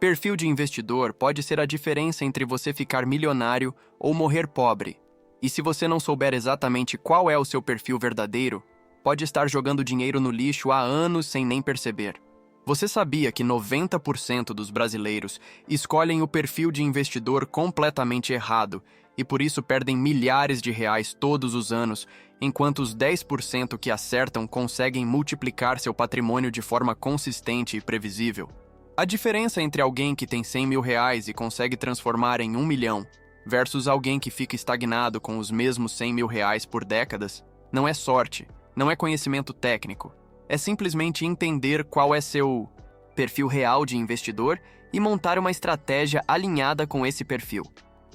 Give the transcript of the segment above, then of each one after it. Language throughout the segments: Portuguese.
Perfil de investidor pode ser a diferença entre você ficar milionário ou morrer pobre. E se você não souber exatamente qual é o seu perfil verdadeiro, pode estar jogando dinheiro no lixo há anos sem nem perceber. Você sabia que 90% dos brasileiros escolhem o perfil de investidor completamente errado e por isso perdem milhares de reais todos os anos, enquanto os 10% que acertam conseguem multiplicar seu patrimônio de forma consistente e previsível? A diferença entre alguém que tem 100 mil reais e consegue transformar em 1 milhão versus alguém que fica estagnado com os mesmos 100 mil reais por décadas não é sorte, não é conhecimento técnico. É simplesmente entender qual é seu perfil real de investidor e montar uma estratégia alinhada com esse perfil.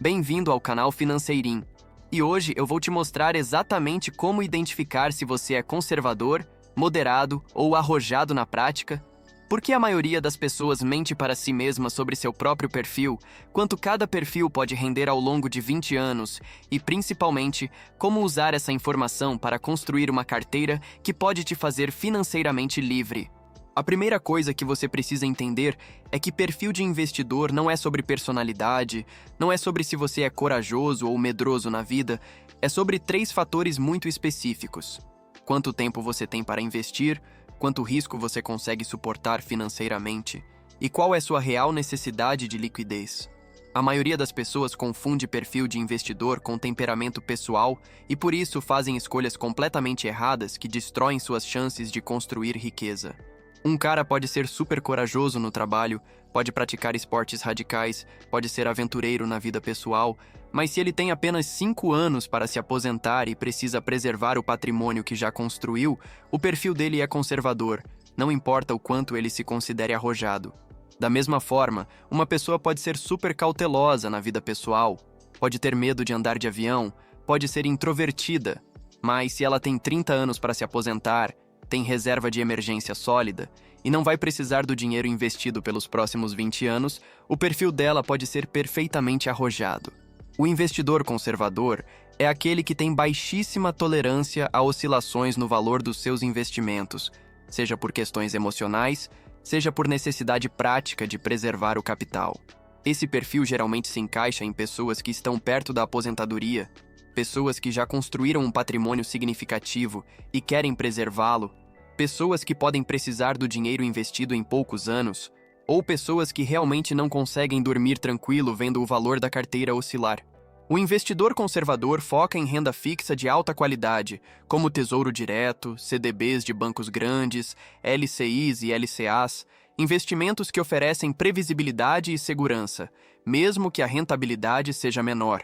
Bem-vindo ao canal Financeirinho. E hoje eu vou te mostrar exatamente como identificar se você é conservador, moderado ou arrojado na prática. Por que a maioria das pessoas mente para si mesma sobre seu próprio perfil, quanto cada perfil pode render ao longo de 20 anos e, principalmente, como usar essa informação para construir uma carteira que pode te fazer financeiramente livre? A primeira coisa que você precisa entender é que perfil de investidor não é sobre personalidade, não é sobre se você é corajoso ou medroso na vida, é sobre 3 fatores muito específicos: quanto tempo você tem para investir, quanto risco você consegue suportar financeiramente e qual é sua real necessidade de liquidez. A maioria das pessoas confunde perfil de investidor com temperamento pessoal e por isso fazem escolhas completamente erradas que destroem suas chances de construir riqueza. Um cara pode ser super corajoso no trabalho, pode praticar esportes radicais, pode ser aventureiro na vida pessoal, mas se ele tem apenas 5 anos para se aposentar e precisa preservar o patrimônio que já construiu, o perfil dele é conservador, não importa o quanto ele se considere arrojado. Da mesma forma, uma pessoa pode ser super cautelosa na vida pessoal, pode ter medo de andar de avião, pode ser introvertida, mas se ela tem 30 anos para se aposentar, tem reserva de emergência sólida e não vai precisar do dinheiro investido pelos próximos 20 anos, o perfil dela pode ser perfeitamente arrojado. O investidor conservador é aquele que tem baixíssima tolerância a oscilações no valor dos seus investimentos, seja por questões emocionais, seja por necessidade prática de preservar o capital. Esse perfil geralmente se encaixa em pessoas que estão perto da aposentadoria, pessoas que já construíram um patrimônio significativo e querem preservá-lo, pessoas que podem precisar do dinheiro investido em poucos anos, ou pessoas que realmente não conseguem dormir tranquilo vendo o valor da carteira oscilar. O investidor conservador foca em renda fixa de alta qualidade, como Tesouro Direto, CDBs de bancos grandes, LCIs e LCAs, investimentos que oferecem previsibilidade e segurança, mesmo que a rentabilidade seja menor.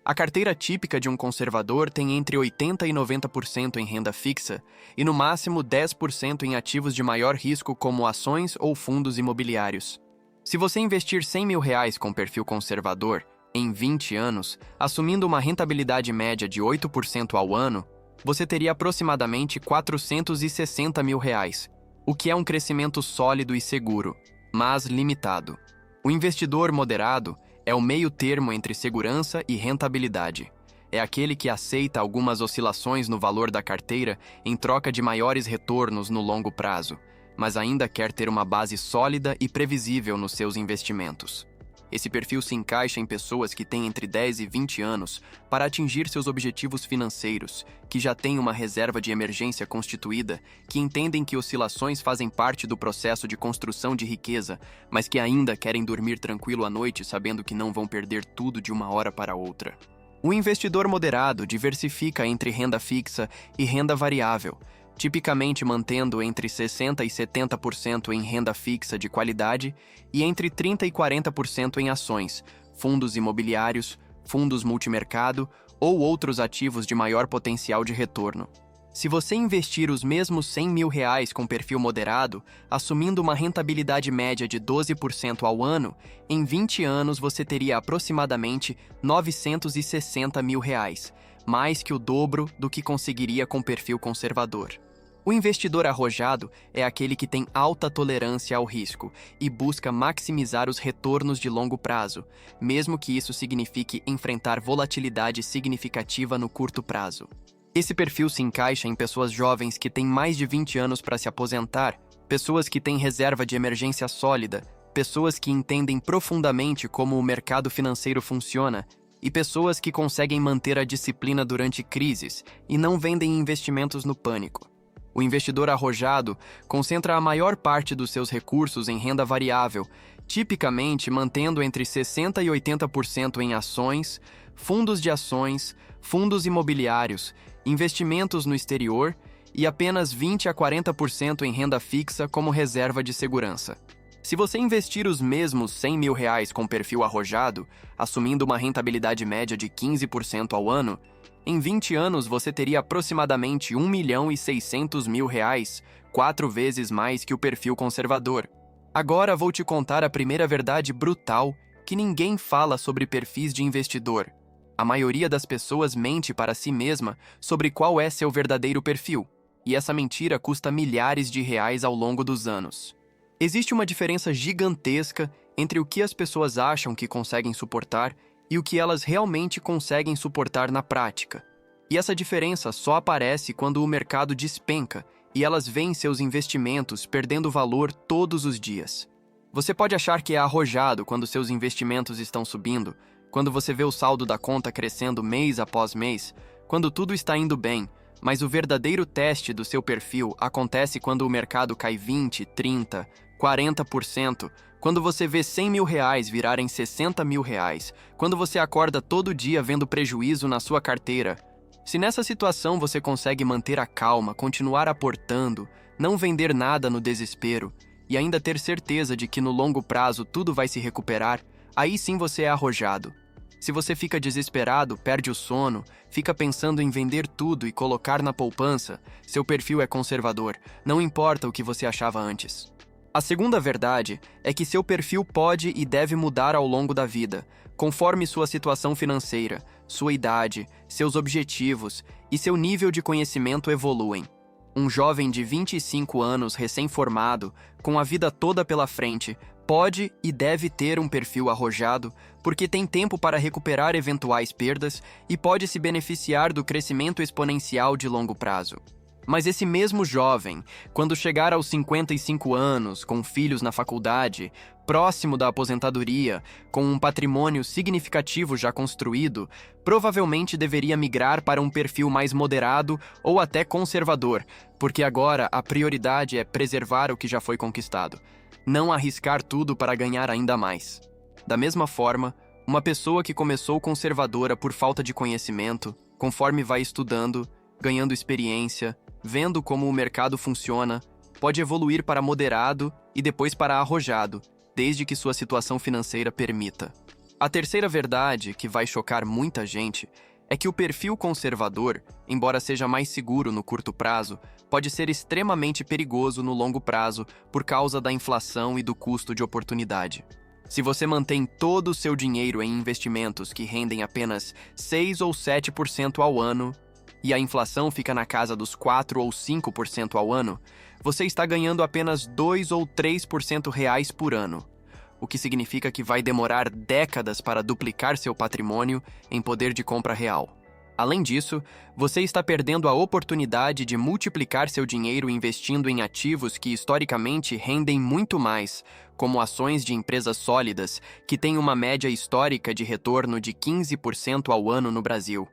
A carteira típica de um conservador tem entre 80% e 90% em renda fixa e no máximo 10% em ativos de maior risco como ações ou fundos imobiliários. Se você investir 100 mil reais com perfil conservador, em 20 anos, assumindo uma rentabilidade média de 8% ao ano, você teria aproximadamente 460 mil reais, o que é um crescimento sólido e seguro, mas limitado. O investidor moderado é o meio termo entre segurança e rentabilidade. É aquele que aceita algumas oscilações no valor da carteira em troca de maiores retornos no longo prazo, mas ainda quer ter uma base sólida e previsível nos seus investimentos. Esse perfil se encaixa em pessoas que têm entre 10 e 20 anos para atingir seus objetivos financeiros, que já têm uma reserva de emergência constituída, que entendem que oscilações fazem parte do processo de construção de riqueza, mas que ainda querem dormir tranquilo à noite sabendo que não vão perder tudo de uma hora para outra. O investidor moderado diversifica entre renda fixa e renda variável, tipicamente mantendo entre 60% e 70% em renda fixa de qualidade e entre 30% e 40% em ações, fundos imobiliários, fundos multimercado ou outros ativos de maior potencial de retorno. Se você investir os mesmos 100 mil reais com perfil moderado, assumindo uma rentabilidade média de 12% ao ano, em 20 anos você teria aproximadamente 960 mil reais, mais que o dobro do que conseguiria com perfil conservador. O investidor arrojado é aquele que tem alta tolerância ao risco e busca maximizar os retornos de longo prazo, mesmo que isso signifique enfrentar volatilidade significativa no curto prazo. Esse perfil se encaixa em pessoas jovens que têm mais de 20 anos para se aposentar, pessoas que têm reserva de emergência sólida, pessoas que entendem profundamente como o mercado financeiro funciona e pessoas que conseguem manter a disciplina durante crises e não vendem investimentos no pânico. O investidor arrojado concentra a maior parte dos seus recursos em renda variável, tipicamente mantendo entre 60% e 80% em ações, fundos de ações, fundos imobiliários, investimentos no exterior e apenas 20% a 40% em renda fixa como reserva de segurança. Se você investir os mesmos R$100 mil com perfil arrojado, assumindo uma rentabilidade média de 15% ao ano, em 20 anos você teria aproximadamente R$1.600.000, 4 vezes mais que o perfil conservador. Agora vou te contar a primeira verdade brutal que ninguém fala sobre perfis de investidor. A maioria das pessoas mente para si mesma sobre qual é seu verdadeiro perfil, e essa mentira custa milhares de reais ao longo dos anos. Existe uma diferença gigantesca entre o que as pessoas acham que conseguem suportar e o que elas realmente conseguem suportar na prática. E essa diferença só aparece quando o mercado despenca e elas veem seus investimentos perdendo valor todos os dias. Você pode achar que é arrojado quando seus investimentos estão subindo, quando você vê o saldo da conta crescendo mês após mês, quando tudo está indo bem, mas o verdadeiro teste do seu perfil acontece quando o mercado cai 20%, 30%, 40%, quando você vê R$100 mil virarem R$60 mil, quando você acorda todo dia vendo prejuízo na sua carteira. Se nessa situação você consegue manter a calma, continuar aportando, não vender nada no desespero e ainda ter certeza de que no longo prazo tudo vai se recuperar, aí sim você é arrojado. Se você fica desesperado, perde o sono, fica pensando em vender tudo e colocar na poupança, seu perfil é conservador, não importa o que você achava antes. A segunda verdade é que seu perfil pode e deve mudar ao longo da vida, conforme sua situação financeira, sua idade, seus objetivos e seu nível de conhecimento evoluem. Um jovem de 25 anos recém-formado, com a vida toda pela frente, pode e deve ter um perfil arrojado porque tem tempo para recuperar eventuais perdas e pode se beneficiar do crescimento exponencial de longo prazo. Mas esse mesmo jovem, quando chegar aos 55 anos, com filhos na faculdade, próximo da aposentadoria, com um patrimônio significativo já construído, provavelmente deveria migrar para um perfil mais moderado ou até conservador, porque agora a prioridade é preservar o que já foi conquistado, não arriscar tudo para ganhar ainda mais. Da mesma forma, uma pessoa que começou conservadora por falta de conhecimento, conforme vai estudando, ganhando experiência, vendo como o mercado funciona, pode evoluir para moderado e depois para arrojado, desde que sua situação financeira permita. A terceira verdade, que vai chocar muita gente, é que o perfil conservador, embora seja mais seguro no curto prazo, pode ser extremamente perigoso no longo prazo por causa da inflação e do custo de oportunidade. Se você mantém todo o seu dinheiro em investimentos que rendem apenas 6 ou 7% ao ano, e a inflação fica na casa dos 4 ou 5% ao ano, você está ganhando apenas 2 ou 3% reais por ano, o que significa que vai demorar décadas para duplicar seu patrimônio em poder de compra real. Além disso, você está perdendo a oportunidade de multiplicar seu dinheiro investindo em ativos que historicamente rendem muito mais, como ações de empresas sólidas, que têm uma média histórica de retorno de 15% ao ano no Brasil.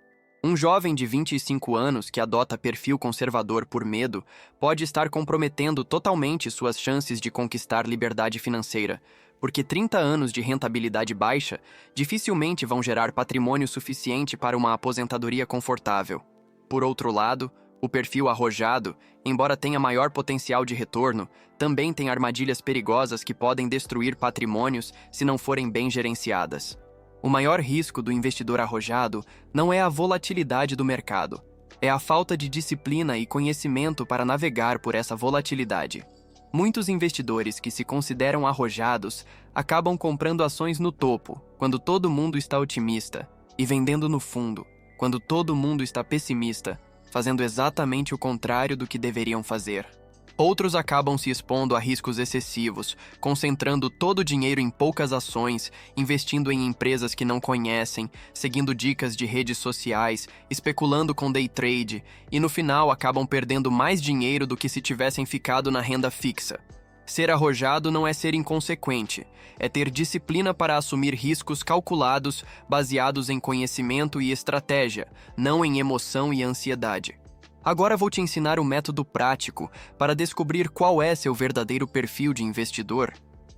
Um jovem de 25 anos que adota perfil conservador por medo pode estar comprometendo totalmente suas chances de conquistar liberdade financeira, porque 30 anos de rentabilidade baixa dificilmente vão gerar patrimônio suficiente para uma aposentadoria confortável. Por outro lado, o perfil arrojado, embora tenha maior potencial de retorno, também tem armadilhas perigosas que podem destruir patrimônios se não forem bem gerenciadas. O maior risco do investidor arrojado não é a volatilidade do mercado, é a falta de disciplina e conhecimento para navegar por essa volatilidade. Muitos investidores que se consideram arrojados acabam comprando ações no topo, quando todo mundo está otimista, e vendendo no fundo, quando todo mundo está pessimista, fazendo exatamente o contrário do que deveriam fazer. Outros acabam se expondo a riscos excessivos, concentrando todo o dinheiro em poucas ações, investindo em empresas que não conhecem, seguindo dicas de redes sociais, especulando com day trade e no final acabam perdendo mais dinheiro do que se tivessem ficado na renda fixa. Ser arrojado não é ser inconsequente, é ter disciplina para assumir riscos calculados, baseados em conhecimento e estratégia, não em emoção e ansiedade. Agora vou te ensinar o método prático para descobrir qual é seu verdadeiro perfil de investidor,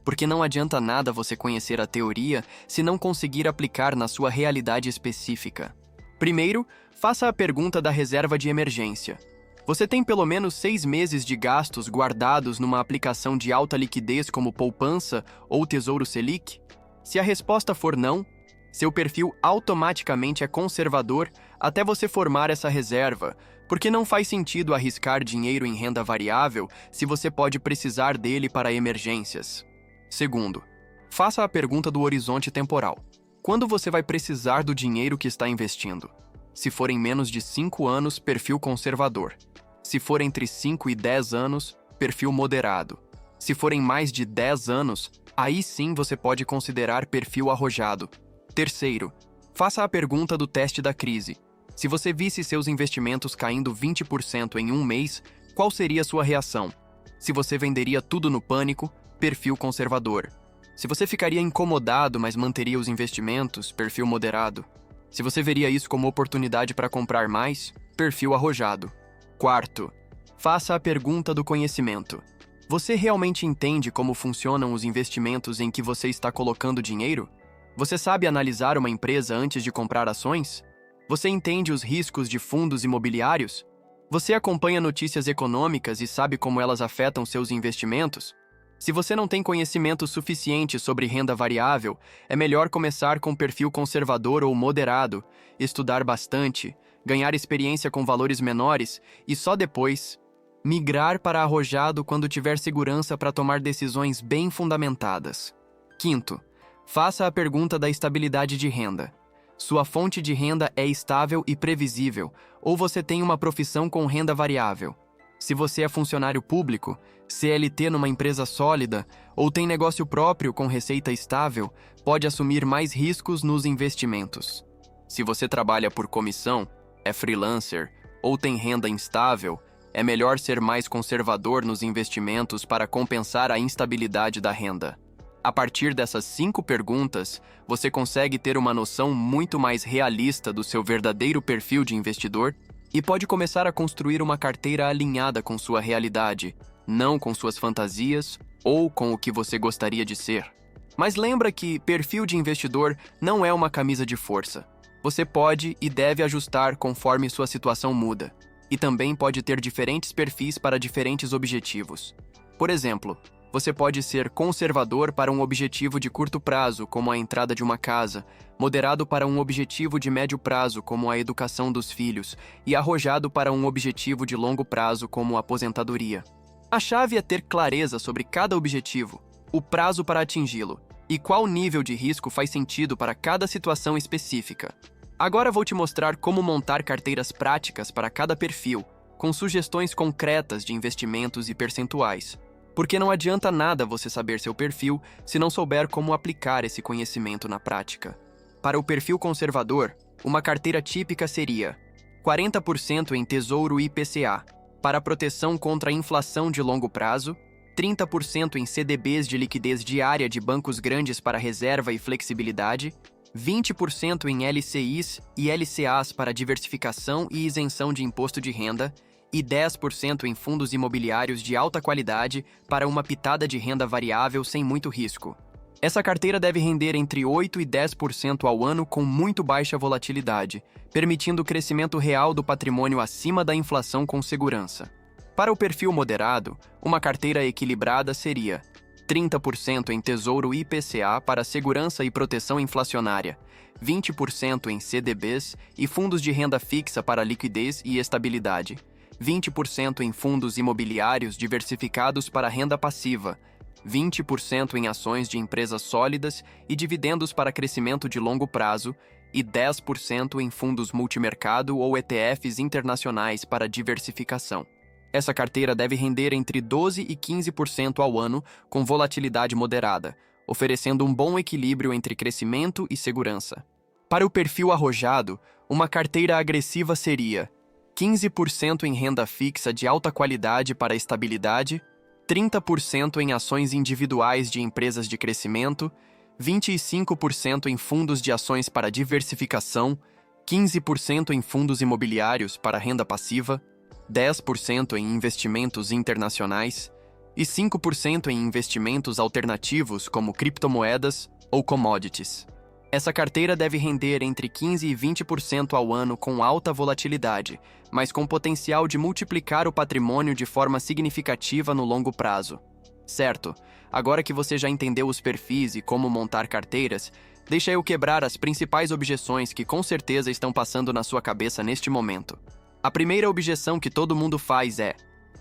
porque não adianta nada você conhecer a teoria se não conseguir aplicar na sua realidade específica. Primeiro, faça a pergunta da reserva de emergência. Você tem pelo menos 6 meses de gastos guardados numa aplicação de alta liquidez como poupança ou Tesouro Selic? Se a resposta for não, seu perfil automaticamente é conservador até você formar essa reserva, porque não faz sentido arriscar dinheiro em renda variável se você pode precisar dele para emergências. Segundo, faça a pergunta do horizonte temporal. Quando você vai precisar do dinheiro que está investindo? Se for em menos de 5 anos, perfil conservador. Se for entre 5 e 10 anos, perfil moderado. Se for em mais de 10 anos, aí sim você pode considerar perfil arrojado. Terceiro, faça a pergunta do teste da crise. Se você visse seus investimentos caindo 20% em um mês, qual seria sua reação? Se você venderia tudo no pânico, perfil conservador. Se você ficaria incomodado, mas manteria os investimentos, perfil moderado. Se você veria isso como oportunidade para comprar mais, perfil arrojado. Quarto, faça a pergunta do conhecimento. Você realmente entende como funcionam os investimentos em que você está colocando dinheiro? Você sabe analisar uma empresa antes de comprar ações? Você entende os riscos de fundos imobiliários? Você acompanha notícias econômicas e sabe como elas afetam seus investimentos? Se você não tem conhecimento suficiente sobre renda variável, é melhor começar com perfil conservador ou moderado, estudar bastante, ganhar experiência com valores menores e só depois migrar para arrojado quando tiver segurança para tomar decisões bem fundamentadas. Quinto, faça a pergunta da estabilidade de renda. Sua fonte de renda é estável e previsível, ou você tem uma profissão com renda variável? Se você é funcionário público, CLT numa empresa sólida ou tem negócio próprio com receita estável, pode assumir mais riscos nos investimentos. Se você trabalha por comissão, é freelancer ou tem renda instável, é melhor ser mais conservador nos investimentos para compensar a instabilidade da renda. A partir dessas 5 perguntas, você consegue ter uma noção muito mais realista do seu verdadeiro perfil de investidor e pode começar a construir uma carteira alinhada com sua realidade, não com suas fantasias ou com o que você gostaria de ser. Mas lembra que perfil de investidor não é uma camisa de força. Você pode e deve ajustar conforme sua situação muda, e também pode ter diferentes perfis para diferentes objetivos. Por exemplo, você pode ser conservador para um objetivo de curto prazo, como a entrada de uma casa, moderado para um objetivo de médio prazo, como a educação dos filhos, e arrojado para um objetivo de longo prazo, como a aposentadoria. A chave é ter clareza sobre cada objetivo, o prazo para atingi-lo, e qual nível de risco faz sentido para cada situação específica. Agora vou te mostrar como montar carteiras práticas para cada perfil, com sugestões concretas de investimentos e percentuais. Porque não adianta nada você saber seu perfil se não souber como aplicar esse conhecimento na prática. Para o perfil conservador, uma carteira típica seria 40% em Tesouro IPCA, para proteção contra a inflação de longo prazo, 30% em CDBs de liquidez diária de bancos grandes para reserva e flexibilidade, 20% em LCIs e LCAs para diversificação e isenção de imposto de renda, e 10% em fundos imobiliários de alta qualidade para uma pitada de renda variável sem muito risco. Essa carteira deve render entre 8% e 10% ao ano com muito baixa volatilidade, permitindo o crescimento real do patrimônio acima da inflação com segurança. Para o perfil moderado, uma carteira equilibrada seria 30% em Tesouro IPCA para segurança e proteção inflacionária, 20% em CDBs e fundos de renda fixa para liquidez e estabilidade, 20% em fundos imobiliários diversificados para renda passiva, 20% em ações de empresas sólidas e dividendos para crescimento de longo prazo e 10% em fundos multimercado ou ETFs internacionais para diversificação. Essa carteira deve render entre 12% e 15% ao ano com volatilidade moderada, oferecendo um bom equilíbrio entre crescimento e segurança. Para o perfil arrojado, uma carteira agressiva seria 15% em renda fixa de alta qualidade para estabilidade, 30% em ações individuais de empresas de crescimento, 25% em fundos de ações para diversificação, 15% em fundos imobiliários para renda passiva, 10% em investimentos internacionais e 5% em investimentos alternativos como criptomoedas ou commodities. Essa carteira deve render entre 15% e 20% ao ano com alta volatilidade, mas com potencial de multiplicar o patrimônio de forma significativa no longo prazo. Certo, agora que você já entendeu os perfis e como montar carteiras, deixa eu quebrar as principais objeções que com certeza estão passando na sua cabeça neste momento. A primeira objeção que todo mundo faz é: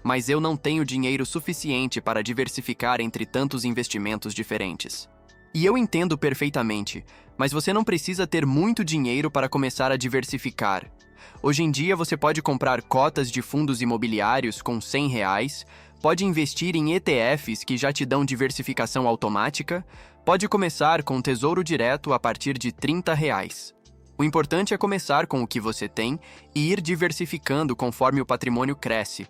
mas eu não tenho dinheiro suficiente para diversificar entre tantos investimentos diferentes. E eu entendo perfeitamente, mas você não precisa ter muito dinheiro para começar a diversificar. Hoje em dia você pode comprar cotas de fundos imobiliários com R$ 100, pode investir em ETFs que já te dão diversificação automática, pode começar com Tesouro Direto a partir de R$ 30. O importante é começar com o que você tem e ir diversificando conforme o patrimônio cresce.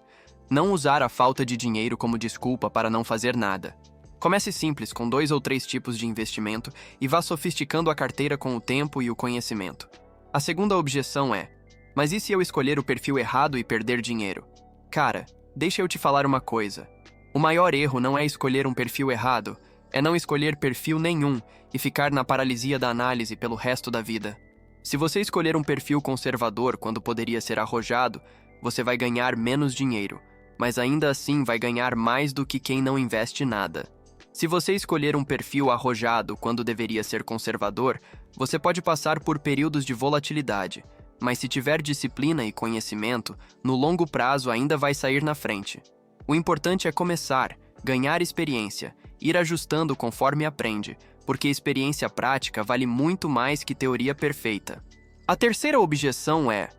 Não usar a falta de dinheiro como desculpa para não fazer nada. Comece simples, com 2 ou 3 tipos de investimento e vá sofisticando a carteira com o tempo e o conhecimento. A segunda objeção é: mas e se eu escolher o perfil errado e perder dinheiro? Cara, deixa eu te falar uma coisa. O maior erro não é escolher um perfil errado, é não escolher perfil nenhum e ficar na paralisia da análise pelo resto da vida. Se você escolher um perfil conservador quando poderia ser arrojado, você vai ganhar menos dinheiro, mas ainda assim vai ganhar mais do que quem não investe nada. Se você escolher um perfil arrojado quando deveria ser conservador, você pode passar por períodos de volatilidade, mas se tiver disciplina e conhecimento, no longo prazo ainda vai sair na frente. O importante é começar, ganhar experiência, ir ajustando conforme aprende, porque experiência prática vale muito mais que teoria perfeita. A terceira objeção é: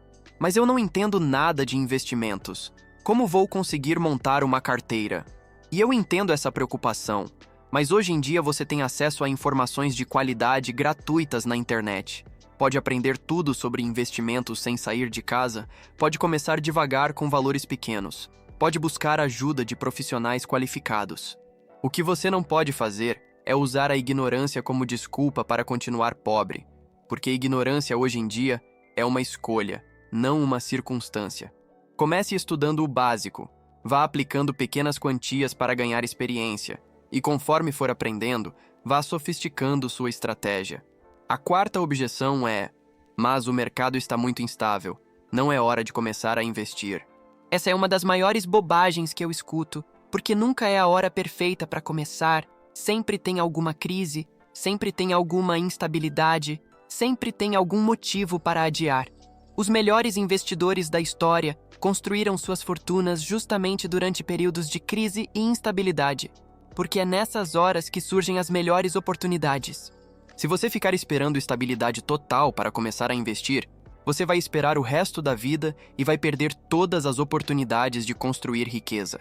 mas eu não entendo nada de investimentos. Como vou conseguir montar uma carteira? E eu entendo essa preocupação, mas hoje em dia você tem acesso a informações de qualidade gratuitas na internet. Pode aprender tudo sobre investimentos sem sair de casa, pode começar devagar com valores pequenos, pode buscar ajuda de profissionais qualificados. O que você não pode fazer é usar a ignorância como desculpa para continuar pobre, porque ignorância hoje em dia é uma escolha, não uma circunstância. Comece estudando o básico, vá aplicando pequenas quantias para ganhar experiência, e conforme for aprendendo, vá sofisticando sua estratégia. A quarta objeção é: mas o mercado está muito instável, não é hora de começar a investir. Essa é uma das maiores bobagens que eu escuto, porque nunca é a hora perfeita para começar, sempre tem alguma crise, sempre tem alguma instabilidade, sempre tem algum motivo para adiar. Os melhores investidores da história construíram suas fortunas justamente durante períodos de crise e instabilidade, porque é nessas horas que surgem as melhores oportunidades. Se você ficar esperando estabilidade total para começar a investir, você vai esperar o resto da vida e vai perder todas as oportunidades de construir riqueza.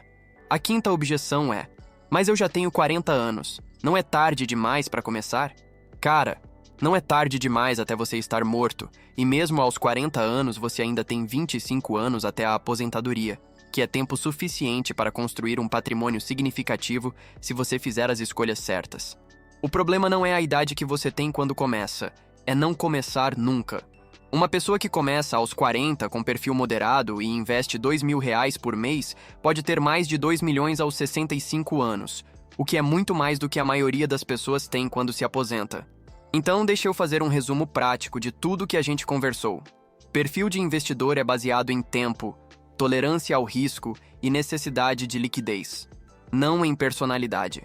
A quinta objeção é: mas eu já tenho 40 anos, não é tarde demais para começar? Cara, não é tarde demais até você estar morto, e mesmo aos 40 anos você ainda tem 25 anos até a aposentadoria, que é tempo suficiente para construir um patrimônio significativo se você fizer as escolhas certas. O problema não é a idade que você tem quando começa, é não começar nunca. Uma pessoa que começa aos 40 com perfil moderado e investe R$ 2.000 por mês pode ter mais de 2 milhões aos 65 anos, o que é muito mais do que a maioria das pessoas tem quando se aposenta. Então, deixa eu fazer um resumo prático de tudo que a gente conversou. Perfil de investidor é baseado em tempo, tolerância ao risco e necessidade de liquidez, não em personalidade.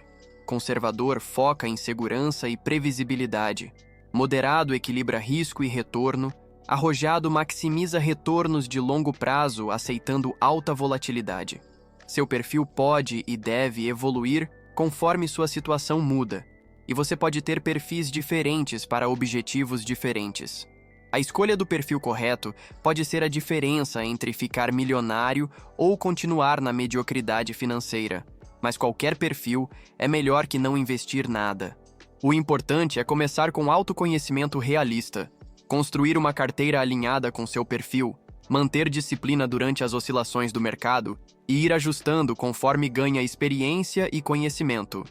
Conservador foca em segurança e previsibilidade. Moderado equilibra risco e retorno. Arrojado maximiza retornos de longo prazo, aceitando alta volatilidade. Seu perfil pode e deve evoluir conforme sua situação muda, e você pode ter perfis diferentes para objetivos diferentes. A escolha do perfil correto pode ser a diferença entre ficar milionário ou continuar na mediocridade financeira, mas qualquer perfil é melhor que não investir nada. O importante é começar com autoconhecimento realista, construir uma carteira alinhada com seu perfil, manter disciplina durante as oscilações do mercado e ir ajustando conforme ganha experiência e conhecimento.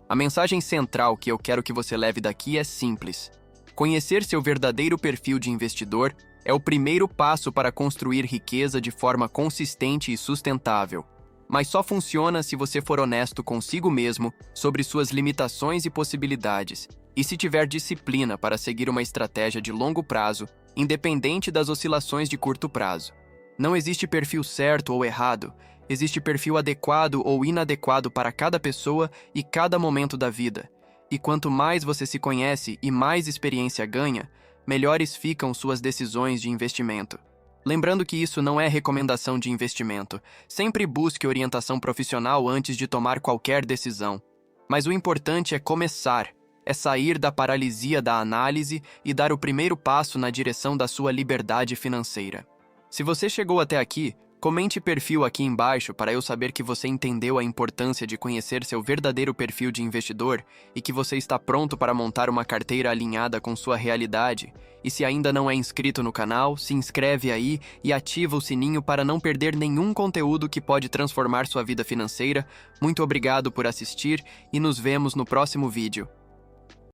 A mensagem central que eu quero que você leve daqui é simples. Conhecer seu verdadeiro perfil de investidor é o primeiro passo para construir riqueza de forma consistente e sustentável. Mas só funciona se você for honesto consigo mesmo sobre suas limitações e possibilidades, e se tiver disciplina para seguir uma estratégia de longo prazo, independente das oscilações de curto prazo. Não existe perfil certo ou errado, existe perfil adequado ou inadequado para cada pessoa e cada momento da vida. E quanto mais você se conhece e mais experiência ganha, melhores ficam suas decisões de investimento. Lembrando que isso não é recomendação de investimento. Sempre busque orientação profissional antes de tomar qualquer decisão. Mas o importante é começar, é sair da paralisia da análise e dar o primeiro passo na direção da sua liberdade financeira. Se você chegou até aqui, comente perfil aqui embaixo para eu saber que você entendeu a importância de conhecer seu verdadeiro perfil de investidor e que você está pronto para montar uma carteira alinhada com sua realidade. E se ainda não é inscrito no canal, se inscreve aí e ativa o sininho para não perder nenhum conteúdo que pode transformar sua vida financeira. Muito obrigado por assistir e nos vemos no próximo vídeo.